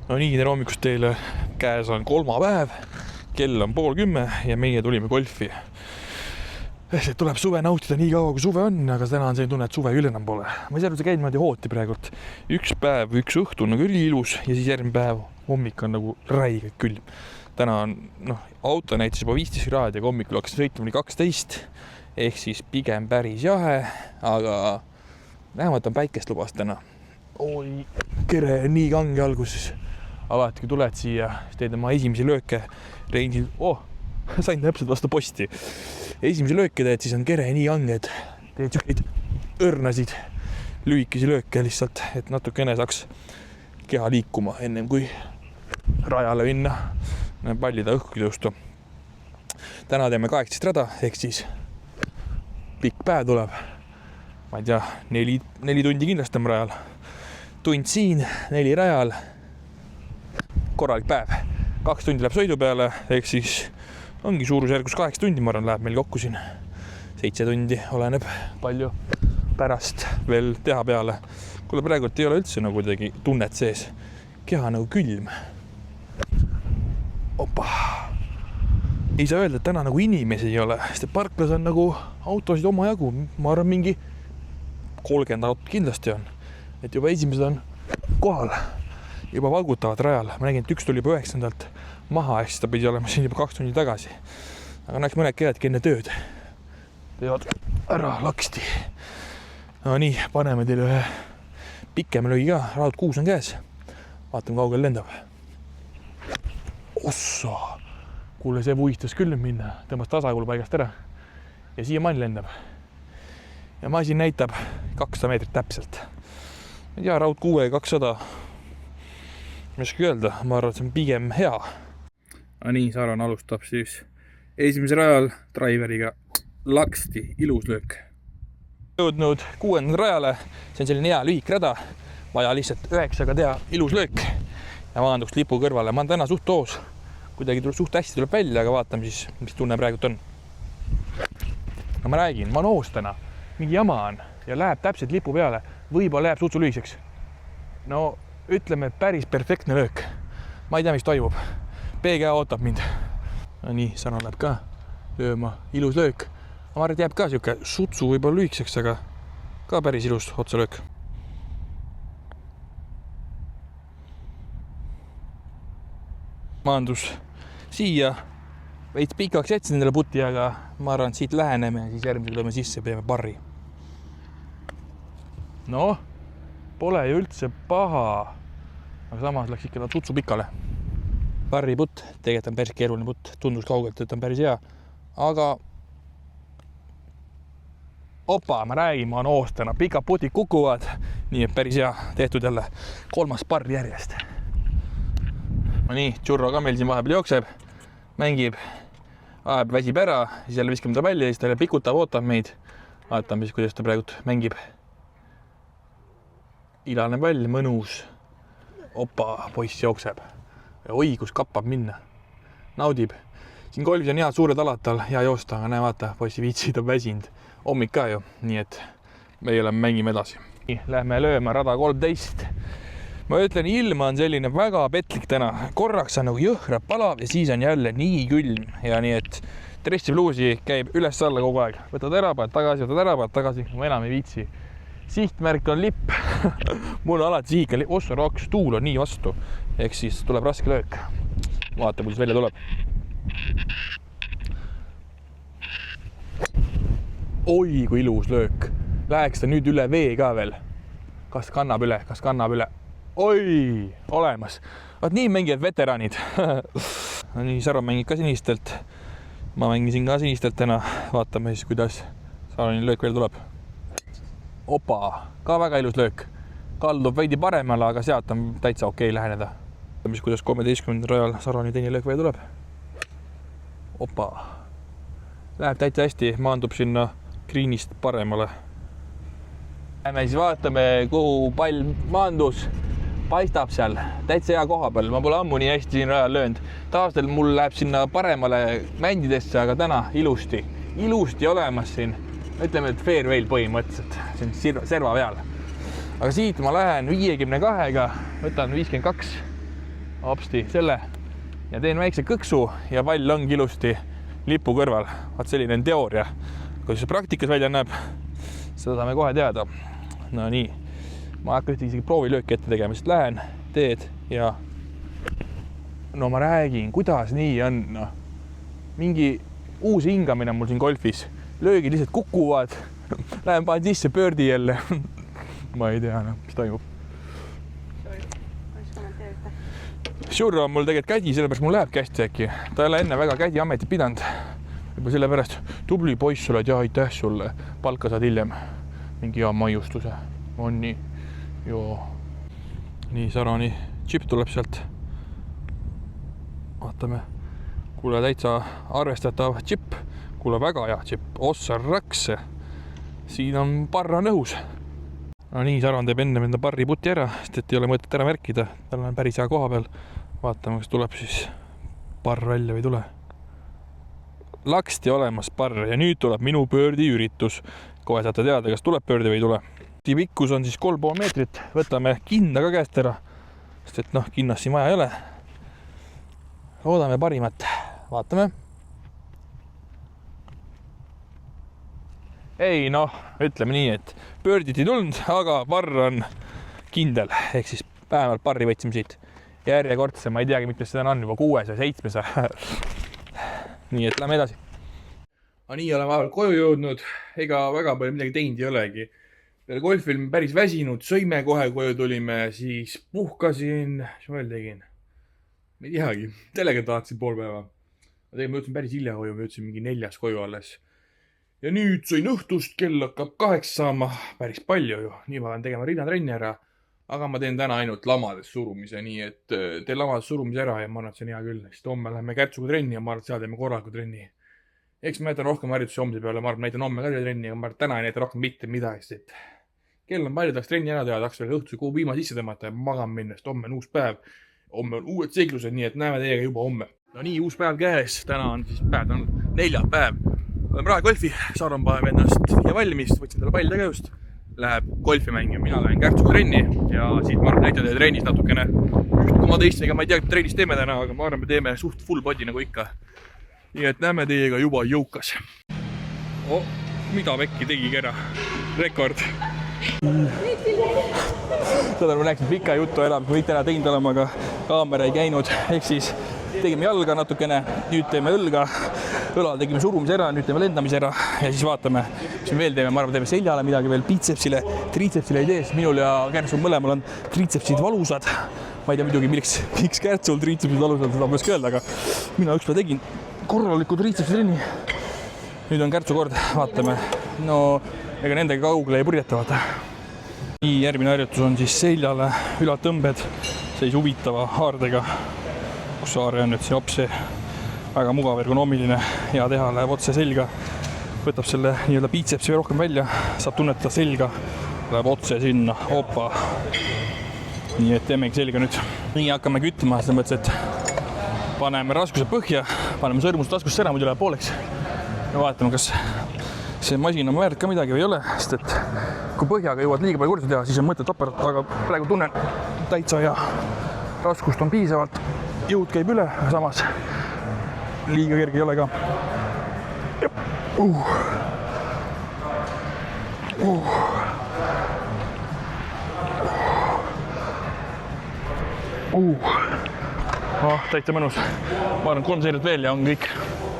No nii, tere hommikust teile. Käes on kolmapäev, kell on 9:30 ja meie tulime golfi. Tuleb suve nautida nii kaua, kui suve on, aga täna on selline tunne, et suve küll enam pole. Ma ei saa käinud niimoodi hooti praegult. Üks päev, üks õhtu on nagu ilus ja siis järgmine päev hommik on nagu räige külm. Täna on, auto näitas juba 15 kraadi, aga hommikul hakkas sõitma 12, ehk siis pigem päris jahe, aga vähemalt on päikest lubas täna. Oi, kere nii kange alguses. Alati, kui tuled siia, siis teed oma esimesi lööke reinsil. Sain täpselt vastu posti. Esimesi lööke teed, siis on kere nii kange, et teed siukseid õrnasid, lühikesi lööke lihtsalt, et natukene saaks keha liikuma ennem kui rajale minna. Pallida õhku tõustu. Täna teeme 18 rada, ehk siis pikk päev tuleb. Ma ei tea, 4 tundi kindlasti on rajal. Tund siin, 4 rajal. Korralik päev. 2 tundi läheb sõidu peale, ehk siis ongi suurusjärgus 8 tundi, ma arvan, läheb meil kokku siin. 7 tundi, oleneb palju pärast veel teha peale. Kuule, praegult ei ole üldse nagu kuidagi tunnet sees. Keha nagu külm. Opa. Ei saa öelda, et täna nagu inimesi ei ole, sest parklas on nagu autosid oma jagu. Ma arvan, mingi 30 autot kindlasti on. Et juba esimesed on kohal. Juba valgutavad rajal. Ma nägin, et üks tuli juba 9. maha, ehk siis ta pidi olema siin juba 2 tundi tagasi. Aga näeks mõned kevadki enne tööd. Teevad ära laksti. No nii, paneme teile ühe pikema löögi ka. Raud 6 on käes. Vaatame, kaugel lendab. Ossa! Kuule, see vuistas küll minna. Tõmbas tasakulu paigast ära. Ja siiamaani lendab. Ja masin näitab 200 meetrit täpselt. Ma ei tea, raud 6 ja 200. Ma ei oska öelda, ma arvan, et see on pigem hea. Nii, Saaran alustab siis esimese rajal driveriga laksti, ilus löök. Jõudnud 6. rajale, see on selline hea lühik rada, vaja lihtsalt 9-ga teha ilus löök ja maanduks lipu kõrvale. Ma olen täna suht toos, kuidagi suht hästi tuleb välja, aga vaatame siis, mis tunne praegult on. No ma räägin, ma noos täna, mingi jama on ja läheb täpselt lipu peale, võib-olla läheb sutsu lühiseks. No ütleme, päris perfektne löök. Ma ei tea, mis toimub. PGA ootab mind. No nii, Sana läheb ka lööma. Ilus löök. Ma arvan, et jääb ka siuke sutsu võib-olla lühikseks, aga ka päris ilus otsalöök. Maandus siia. Veits pikaks jätsin endale puti, aga ma arvan, et siit läheneme ja siis järgmisel lööme sisse ja peame parri. No, pole ju üldse paha. Aga samas läks ikka sutsu pikale. Parri putt, tegelikult on päris keeruline putt. Tundus kaugelt, et on päris hea. Aga ma räägin, ma on oostena. Pikad putid kukuvad. Nii, et päris hea. Tehtud jälle 3. parr järjest. No nii, Churro ka meil siin vahepeal jookseb. Mängib. Ajab väsib ära. Siis jälle viskame ta palli ja siis ta pikutab, ootab meid. Vaatame siis, kuidas ta praegu mängib. Ilane pall, mõnus. Poiss jookseb. Ja oi, kus kappab minna. Naudib. Siin golfis on head suured alad tal, hea joosta, aga näe, vaata, poissi viitsid on väsinud. Hommik ka ju, nii et meie oleme mängime edasi. Lähme lööma rada 13. Ma ütlen, ilma on selline väga petlik täna. Korraks on nagu jõhra palav ja siis on jälle nii külm. Ja nii, et Dressi Bluesi käib üles alla kogu aeg. Võtad ära, paned tagasi. Ma enam ei viitsi. Sihtmärk on lipp. Mul on alati sihiga lipp. Ossa raks, tuul on nii vastu. Ehk siis tuleb raske löök. Vaata, kuidas välja tuleb. Oi, kui ilus löök. Läheks ta nüüd üle vee ka veel. Kas kannab üle? Oi, olemas. Vaat nii mängivad veteranid. Nii, Sarva mängib ka sinistelt. Ma mängisin ka sinistelt täna. Vaatame siis, kuidas Sarvani löök veel tuleb. Ka väga ilus löök. Kaldub veidi paremale, aga sealt on täitsa okei läheneda. Mis kuidas 13. rajal Sarvani teine löök veel tuleb. Läheb täitsa hästi, maandub sinna greenist paremale. Lähme siis vaatame, kuhu pall maandus. Paistab seal, täitsa hea koha peal. Ma pole ammu nii hästi siin rajal löönud. Taastel mul läheb sinna paremale mändidesse, aga täna ilusti olemas siin. Ütleme, et fairway'l põhimõtteliselt, see on serva peal. Aga siit ma lähen 52-ga, võtan 52 hopsti selle ja teen väikse kõksu ja pall ongi ilusti lipu kõrval. Vaat selline on teooria. Kuidas see praktikas välja näeb, seda saame kohe teada. No nii, ma hakkan isegi proovilööki ette tegema, sest lähen, teed ja no ma räägin, kuidas nii on. No, mingi uus hingamine mul siin golfis. Löögid lihtsalt kukuvad, lähen panen sisse pöördi jälle. Ma ei tea, mis toimub. Sure on mul tegelikult kädi, sellepärast mul lähebki hästi äkki. Ta ei ole enne väga kädi ametit pidanud. Juba sellepärast tubli poiss oled ja aitäh sulle. Palka saad hiljem. Mingi hea maiustuse. On nii. Joo. Nii, Sarani chip tuleb sealt. Vaatame. Kuule täitsa arvestatav chip. Kuule väga hea chip. Ossa raks. Siin on parra nõus. No nii, Saran teeb enne enda parri puti ära, sest et ei ole mõtet ära märkida. Tal on päris hea koha peal. Vaatame, kas tuleb siis parr välja või tule. Laksti olemas parr ja nüüd tuleb minu pöördi üritus. Kohe saate teada, kas tuleb pöördi või ei tule. Pikkus on siis 3,5 meetrit. Võtame kinda ka käest ära, sest et noh, kinnast siin vaja ei ole. Loodame parimat. Vaatame. Ei noh, ütleme nii, et pöördit ei tulnud, aga parr on kindel. Ehk siis vähemalt parri võtsime siit järjekordse, ma ei teagi, mitmes seda on juba 6 või 7. Nii, et lähme edasi. Nii olen vahepeal koju jõudnud, ega väga palju midagi teinud ei olegi. Peale golfil päris väsinud, sõime kohe koju tulime, siis puhkasin, mis ma veel tegin? Ma ei teagi, telega tahtsin pool päeva. Ma jõudsin päris hilja koju, ma jõudsin mingi 4 koju alles. Ja nüüd sõin õhtust, kell hakkab 8 saama, päris palju ju, nii ma pean tegema rinnatrenni ära, aga ma teen täna ainult lamades surumise, nii et teen lamades surumise ära ja ma arvan, et see on hea küll, sest homme lähme Kärtsuga trenni ja ma arvan, et seal teeme korraliku trenni. Eks ma jätan rohkem harjutusi homse peale, ma arvan, näitan homme ka trenni, aga ma arvan, täna ei näita rohkem mitte midagi, sest et kell on palju, tahaks trenni ära teha, tahaks veel õhtuse kuu piima sisse tõmmata ja magama minna, sest homme on uus päev, homme on uued seiklused, nii et näeme teiega juba homme. No nii, uus päev käes, täna on siis päev, on 4. päev. Oleme raha golfi, Saaron paneb ennast ja valmis, võtsin talle pall tegevust, läheb golfi mängima, mina lähen Kärtsuga trenni ja siit ma arvan, näitan teile trennis natukene üht koma teistega, ma ei tea, trennis teeme täna, aga ma arvan, me teeme suht full body nagu ikka. Nii et näeme teiega juba jõukas. Mida Vekki tegigi ära? Rekord. Seda ma rääksin pika jutu ära, mis ma kõik täna teinud olema, aga kaamera ei käinud, ehk siis tegime jalga natukene, nüüd teeme õlga, õlal tegime surumise ära, nüüd teeme lendamise ära ja siis vaatame, mis me veel teeme, ma arvan, teeme seljale midagi veel, biitsepsile, triitsepsile ei tee, sest minul ja Kärtsul mõlemal on triitsepsid valusad. Ma ei tea muidugi, miks Kärtsul triitsepsid valusad, seda ma ei öelda, aga mina ükspäev tegin korraliku triitsepsi trenni. Nüüd on Kärtsu kord, vaatame, no ega nendega kaugele ei purjeta, vaata. Nii, järgmine harjutus on siis seljale, ülatõmbed, seis huvitava haardega. Kus haare on nüüd siin opsi, väga mugav, ergonoomiline, hea teha, läheb otse selga, võtab selle nii-öelda biitsepsi rohkem välja, saab tunnetada selga, läheb otse sinna, opa. Nii et teemegi selga nüüd. Nii hakkame küttima, selles mõttes, et paneme raskuse põhja, paneme sõrmused taskusse ära, muidu läheb pooleks. Ja vaatame, kas see masin on väärt ka midagi või ei ole, sest et kui põhjaga jõuad liiga palju korda teha, siis on mõtet apparat, aga praegu tunnen täitsa hea. Raskust on piisavalt. Jõud käib üle, samas liiga kerge ei ole ka. Täitsa mõnus. Ma arvan, 3 seiret veel ja on kõik.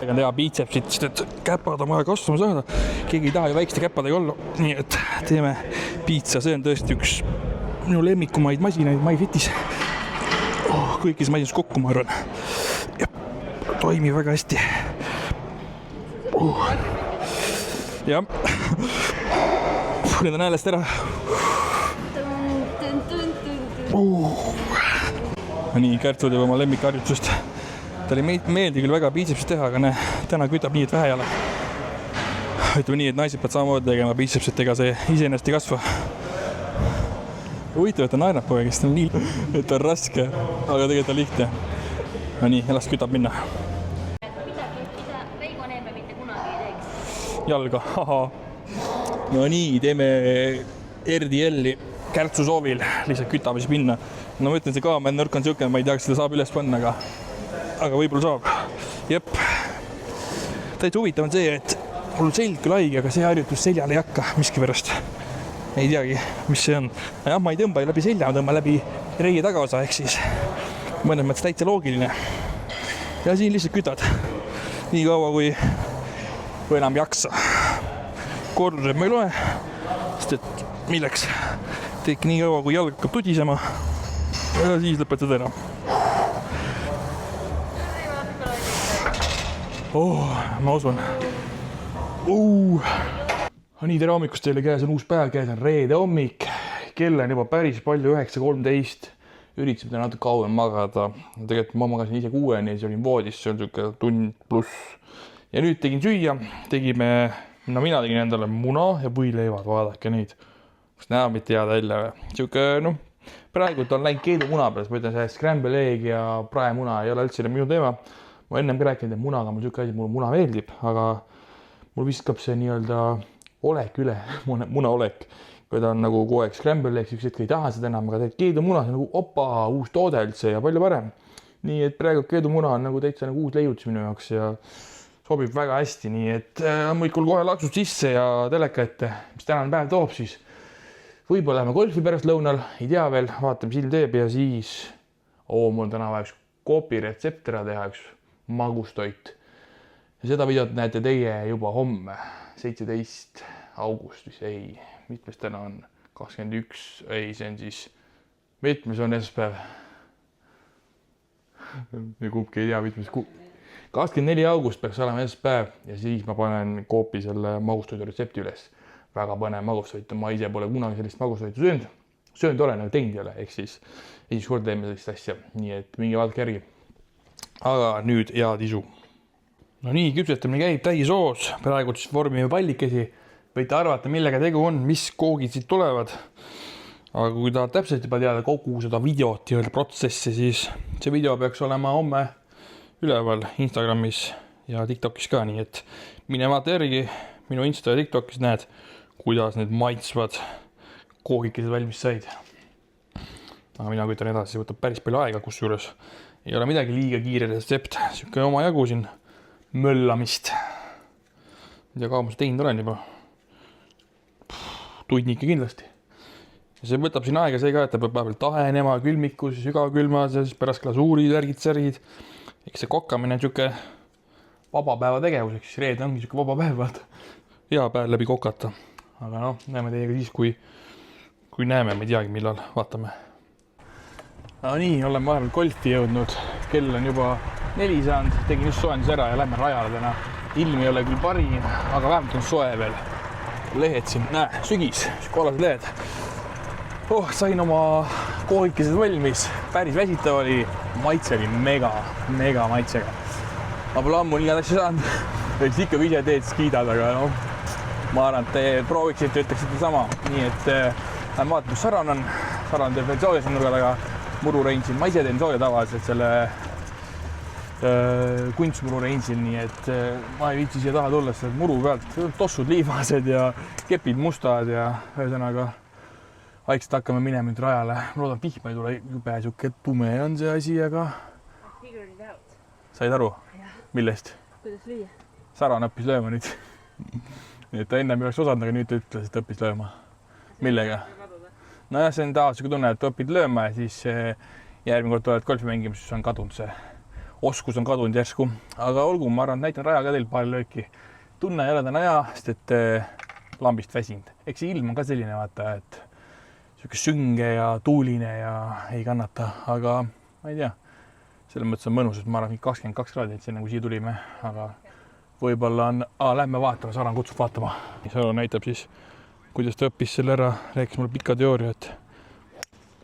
Ega teha biitsepsit, sest et käpad on vaja kasvama saada. Keegi ei taha ju väikeste käpadega olla. Nii et teeme piitsa, see on tõesti üks minu lemmikumaid masinaid MyFitis. Kõikis masinas kokku, ma arvan. Ja toimib väga hästi. Ja. Nüüd on häälest ära. Nii, Kärtsul teeb oma lemmikharjutusest. Talle ei meeldi küll väga biitsepsist teha, aga täna kütab nii, et vähe jala. Ütleme nii, et naised peavad samamoodi tegema biitsepsit, ega see iseenesest ei kasva. Huvitav, et ta naerab poega, sest on nii, et on raske, aga tegelikult on lihtne. No nii, las kütab minna. Reigo Neeme mitte kunagi ei teeks. Jalga, haha. No nii, teeme RDL-i Kärtsu soovil, lihtsalt kütame siis minna. no ma ütlen, see kaamera nõrk on siuke, ma ei tea, kas seda saab üles panna, aga võib-olla saab. Jep. Täitsa huvitav on see, et mul selg küll haige, aga see harjutus seljale ei hakka miskipärast. Ei teagi, mis see on. Jah, ma ei tõmba läbi selja, ma tõmba läbi reie tagaosa, ehk siis mõnes mõttes täitsa loogiline. Ja siin lihtsalt kütad. Nii kaua, kui enam jaksa. Kordused ma ei loe, sest et milleks? Teeki nii kaua, kui jalg hakkab tudisema ja siis lõpetad ära. Ma usun. Nii, tere hommikust teile, käes on uus päev, käes on reede hommik. Kell on juba päris palju, 9:13. Üritasime täna natuke kauem magada. Tegelikult ma magasin ise 6-ni ja siis olin voodis, see on siuke tund pluss. Ja nüüd tegin süüa, mina tegin endale muna ja võileivad, vaadake neid. Kas näeb mitte head välja või? Siuke, praegult on läinud keedumuna peale, ma ütlen, see scramble egg ja praemuna ei ole üldse minu teema. Ma ennem ka rääkinud, et munaga mul siuke asi, mulle muna meeldib, aga mul viskab see nii-öelda olek üle, muna olek. Kui ta on nagu kogu aeg scramble egg, üks hetk ei taha seda enam, aga keedumuna see on nagu uus toode üldse ja palju parem. Nii et praegu keedumuna on nagu täitsa nagu uus leiutis minu jaoks ja sobib väga hästi, nii et hommikul kohe laksud sisse ja teleka ette, mis tänane päev toob siis. Võib-olla läheme golfi pärast lõunal, ei tea veel, vaatame silm teeb ja siis mul täna vaja üks koopi retsept ära teha, üks magustoit. Ja seda videot näete teie juba homme, 17. augustis, mitmes täna on? 21, see on siis, mitmes on esmaspäev? Kumbki ei tea, mitmes 24. august peaks olema esmaspäev ja siis ma panen koopi selle magustoidu retsepti üles. Väga põnev magustoit, ma ise pole kunagi sellist magustoitu söönud. Söönud olen, aga teinud ei ole, ehk siis esimest korda teeme sellist asja, nii et mingi vaadake järgi. Aga nüüd head isu. No nii, küpsetamine käib täisoos, praegu siis vormime pallikesi. Võite arvata, millega tegu on, mis koogid siit tulevad. Aga kui tahad täpselt juba teada kogu seda videot ja protsessi, siis see video peaks olema homme üleval Instagramis ja TikTokis ka, nii et mine vaata järgi, minu Insta ja TikTokis näed, kuidas need maitsvad koogikesed valmis said. Aga mina kütan edasi, see võtab päris palju aega, kus juures ei ole midagi liiga kiire retsept, siuke oma jagu siin möllamist. Ja kaua ma seda teinud olen juba. Tundnikke kindlasti. Ja see võtab siin aega, see ka, et ta peab päeval tahenema, külmikus, sügavkülmas ja siis pärast glasuurid, värgid. Eks see kokkamine on siuke vaba päeva tegevus, eks reede ongi siuke vaba päev, vaata. Hea päev läbi kokata. Aga näeme teiega siis, kui näeme, me ei teagi millal, vaatame. No nii, olen vahepeal golfi jõudnud. Kell on juba 4 saanud, tegin just soojendus ära ja lähme rajale täna. Ilm ei ole küll parim, aga vähemalt on soe veel. Lehed siin, sügis, kolased lehed. Sain oma koogikesed valmis, päris väsitav oli, maitse oli mega maitsega. Ma pole ammu nii asja saanud, eks ikka kui ise teed, siis kiidad, aga ma arvan, et te prooviksite, ütleksite sama. Nii et lähen vaatame, kus Saran on. Saran teeb veel sooja siin nurga taga. Muru reinsil, ma ise teen sooja tavaliselt selle kunstmuru reinsil, nii et ma ei viitsi siia taha tulla, sest muru pealt tossud liivased ja kepid mustad ja ühesõnaga vaikselt hakkame minema nüüd rajale. Loodan vihma ei tule, jube siuke tume on see asi, aga said aru? Millest? Kuidas lüüa? Saran õppis lööma nüüd. Nii et ta ennem ei oleks osanud, aga nüüd ta ütles, et õppis lööma. Millega? Nojah, see on tavaliselt tunne, et õpid lööma ja siis järgmine kord oled golfi mängimas, siis on kadunud see. Oskus on kadunud järsku, aga olgu, ma arvan, näitan raja ka teil paari lööki. Tunne ei ole täna hea, sest et lambist väsinud. Eks see ilm on ka selline, vaata, et siuke sünge ja tuuline ja ei kannata, aga ma ei tea. Selles mõttes on mõnus, et ma arvan, 22 kraadi, et see nagu siia tulime, aga võib-olla on, lähme vaatama, Saran kutsub vaatama. Saran näitab siis, kuidas ta õppis selle ära, rääkis mulle pika teooria, et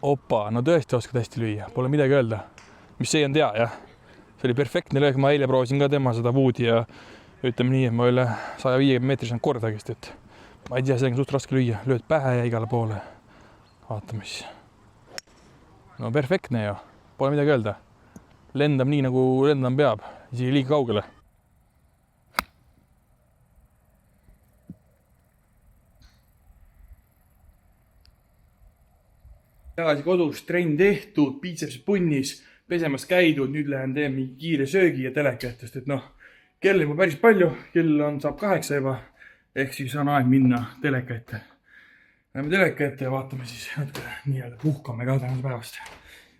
no tõesti oskad hästi lüüa, pole midagi öelda. Mis see on tea, jah? See oli perfektne löök, ma eile proovisin ka tema seda voodi ja ütleme nii, et ma üle 150 meetri saanud kordagist, et ma ei tea, see on suht raske lüüa, lööd pähe ja igale poole. Vaatame siis. No perfektne ju, pole midagi öelda. Lendab nii, nagu lendam peab, isegi liiga kaugele. tagasi kodus, trenn tehtud, biitseps punnis, pesemas käidud, nüüd lähen teen mingi kiire söögi ja teleka ette, sest et noh, kell on juba päris palju, saab 8 juba, ehk siis on aeg minna teleka ette. Läheme teleka ette ja vaatame siis natuke nii-öelda puhkame ka tänase päevast.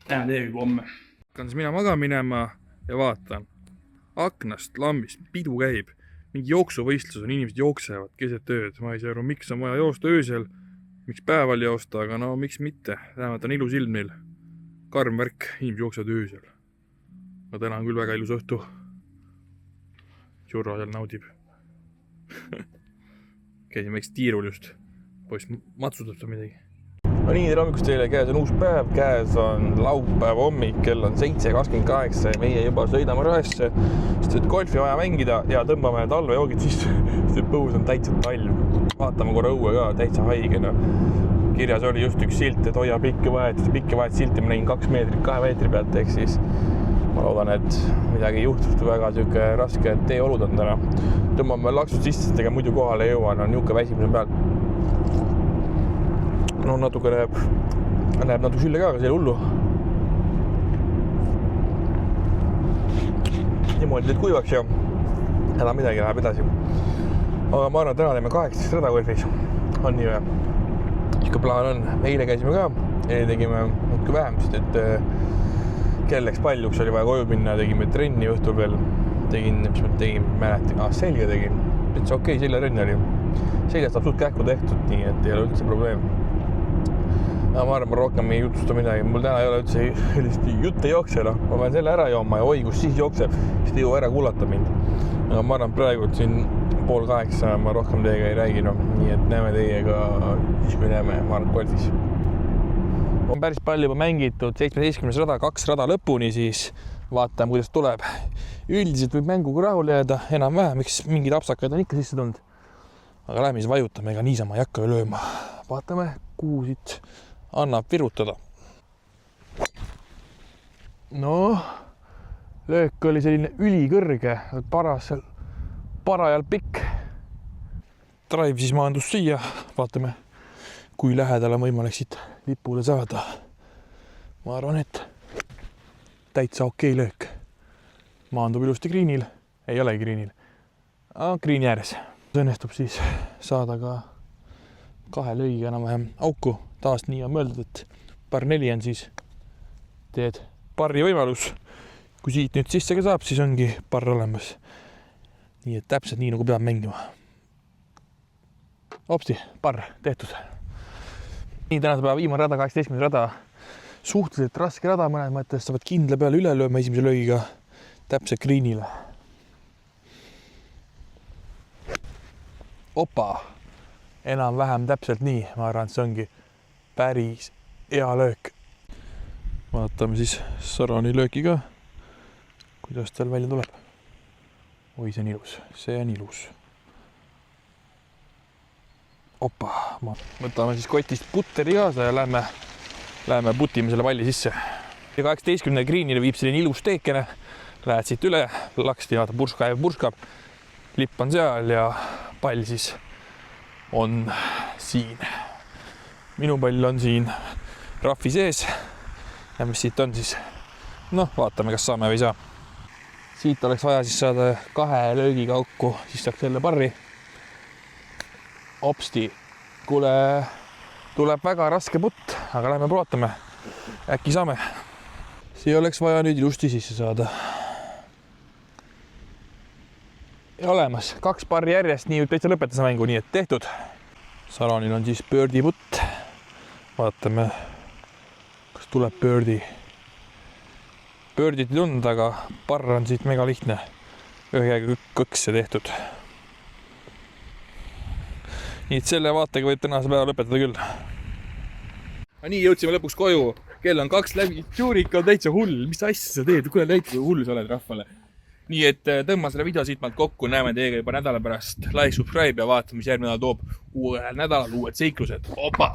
Näeme teiega juba homme. Hakkan siis mina magama minema ja vaatan. Aknast, lambist, pidu käib. Mingi jooksuvõistlus on, inimesed jooksevad keset ööd. Ma ei saa aru, miks on vaja joosta öösel, miks päeval joosta, aga no miks mitte. Vähemalt on ilus ilm neil. Karm värk, inimesed jooksevad öösel. Ma täna on küll väga ilus õhtu. Jurro seal naudib. Käisime eks tiirul just. Poiss matsutab ta midagi. No nii, tere hommikust teile, käes on uus päev, käes on laupäev hommik, kell on 7.28 ja meie juba sõidame röösse, sest et golfi vaja mängida ja tõmbame talvejoogid sisse, sest et põus on täitsa talv. Vaatame korra õue ka, täitsa haigena. Kirjas oli just üks silt, et hoia pikki vahet silti ma nägin 2 meetrit 2 meetri pealt, ehk siis ma loodan, et midagi ei juhtu, väga siuke raske teeolud on täna. Tõmbame laksud sisse, sest ega muidu kohale ei jõua, on niuke väsimus on peal. No natuke läheb natuke sülle ka, aga see ei hullu. Niimoodi nüüd kuivaks ja enam midagi läheb edasi. Aga ma arvan, et täna teeme 18 rada golfis. On nii või? Ikka plaan on. Eile käisime ka. Eile tegime natuke vähem, sest et kell läks paljuks, oli vaja koju minna. Tegime trenni õhtul veel. Mis ma tegin, mäletan. Selga tegin. Täitsa okei, seljarenn oli. Seljast saab suht kähku tehtud, nii et ei ole üldse probleem. Ma arvan, ma rohkem ei jutusta midagi. Mul täna ei ole üldse sellist jutt ei jookse. Ma pean selle ära jooma ja oi, kus siis jookseb, siis ta ju ära kuulata mind. Aga ma arvan, praegu siin 7:30 ma rohkem teiega ei räägi. Nii et näeme teiega siis, kui näeme, ma arvan, golfis. On päris palju juba mängitud, 17 rada, 2 rada lõpuni, siis vaatame, kuidas tuleb. Üldiselt võib mänguga rahule jääda, enam vähem, miks mingid apsakaid on ikka sisse tulnud. Aga lähme siis vajutame, ega niisama ei hakka lööma. Vaatame, kuhu siit annab virutada. No, löök oli selline ülikõrge, parajal pikk. Drive siis maandus siia, vaatame, kui lähedal on võimalik siit lipule saada. Ma arvan, et täitsa okei löök. Maandub ilusti greenil, ei ole greenil, aga greeni ääres. Õnnestub siis saada ka 2 löögiga enam-vähem auku. Taas nii on mõeldud, et par 4 on siis teed parri võimalus. Kui siit nüüd sisse ka saab, siis ongi par olemas. Nii et täpselt nii, nagu peab mängima. Hopsti, par tehtud. Nii, tänase päeva viimane rada, 18 rada. Suhteliselt raske rada mõnes mõttes, saavad kindla peale üle lööma esimese löögiga täpselt greenile. Opa, enam-vähem täpselt nii, ma arvan, et see ongi päris hea löök. Vaatame siis Sarani lööki ka, kuidas tal välja tuleb. Oi, see on ilus, see on ilus. Opa, võtame siis kotist putteri kaasa ja lähme putime selle palli sisse. Ja 18 greenile viib selline ilus teekene, lähed siit üle, laksti, vaata, purskab, lipp on seal ja pall siis on siin. Minu pall on siin rahvi sees ja mis siit on siis? Noh, vaatame, kas saame või ei saa. Siit oleks vaja siis saada 2 löögiga auku, siis saaks jälle parri. Hopsti, kuule, tuleb väga raske putt, aga lähme prootame. Äkki saame. See oleks vaja nüüd ilusti sisse saada. Ja olemas, 2 parri järjest, nii täitsa lõpetas mängu, nii et tehtud. Saranil on siis birdie putt. Vaatame, kas tuleb birdie. Birdit ei tundnud, aga parr on siit mega lihtne. Ühe käega kõks ja tehtud. Nii et selle vaatega võib tänase päeva lõpetada küll. Nii, jõudsime lõpuks koju. Kell on 2 läbi. Juurika on täitsa hull. Mis asja sa teed? Kuule, täitsa hull sa oled rahvale. Nii et tõmba selle video siit maalt kokku, näeme teiega juba nädala pärast. Like, subscribe ja vaatame, mis järgmine nädal toob uuel nädalal uued seiklused. Opa!